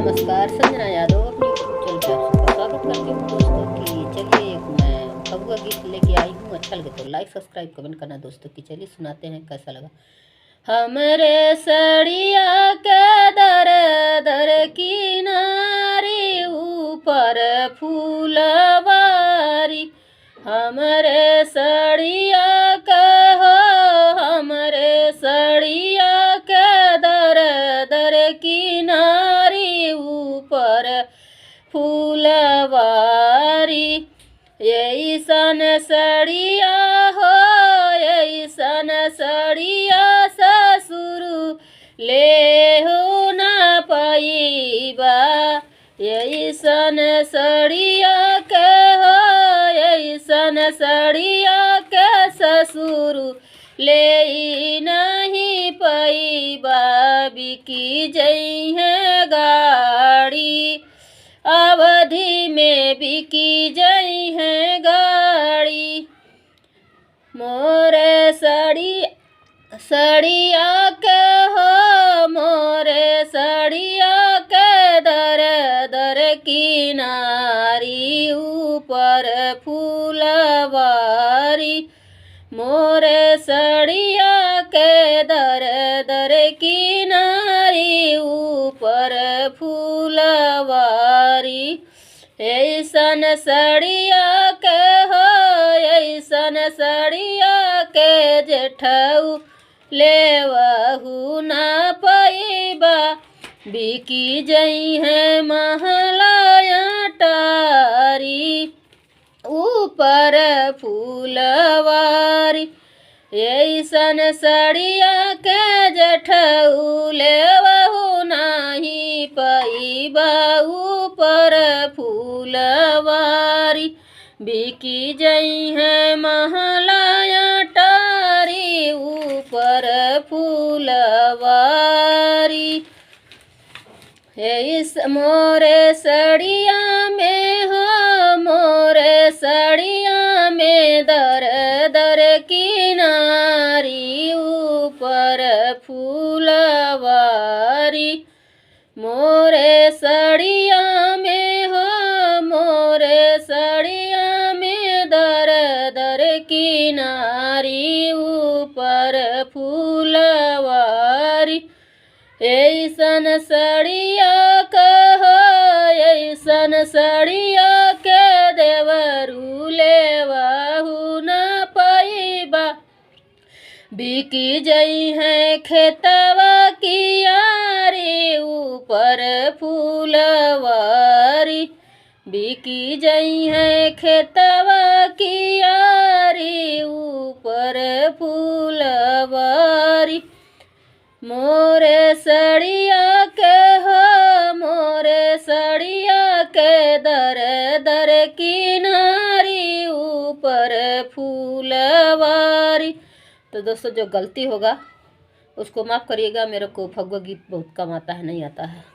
नमस्कार, संजना यादव अपनी YouTube channel पे आपका स्वागत करती हूँ दोस्तों। कि चलिए एक मैं फगुआ गीत लेके आई हूँ। अच्छा लगे तो लाइक सब्सक्राइब कमेंट करना दोस्तों। की चलिए सुनाते हैं कैसा लगा। हमरे सड़िया के दर दर किनारी ऊपर फूलवारी, हमरे सड़िया के हो, हमरे सड़िया के दर दर किनारी ऊपर फूलवारी। ऐसन सड़िया हो, ऐसन सड़िया ससुर ले हो न पैबा, ऐसन सड़िया के हो, ऐसन सड़िया के ससुर ले नहीं पैबा। बिकी जइहे गाड़ी, अवधि में बिकी जइहे गाड़ी। मोरे सड़िया के हो, मोरे सड़िया के दर दर किनारी ऊपर फूलवारी, मोरे सड़िया के दर दर किनारी ऊपर फूलवारी। ऐसन सड़िया के हो, ऐसन सड़िया के जेठऊ लेवहु न पैबा। बिकी जइहे महलाया टारी ऊपर फूलवारी। ऐसन सड़िया के जेठऊ लेवहु नाही पैबा ऊपर फूलवारी। बिकी जइहे महलाया टारी ऊपर फूलवारी। इस मोरे सड़िया में हो, मोरे सड़िया में दर दर किनारी ऊपर फूलवारी। मोरे सड़िया में हो, मोरे सड़िया में दर दर किनारी ऊपर फूलवारी। ऐसन सड़िया के हो, ऐसन सड़िया के देवरू लेवहु न पैबा। बिकी जइहे खेतवा कियारी ऊपर फूलवारी। बिकी जइहे खेतवा कियारी ऊपर फूलवारी। मोरे सड़िया के हो, मोरे सड़िया के दर दर किनारी ऊपर फूलवारी। तो दोस्तों जो गलती होगा उसको माफ़ करिएगा। मेरे को फगुआ गीत बहुत कम आता है, नहीं आता है।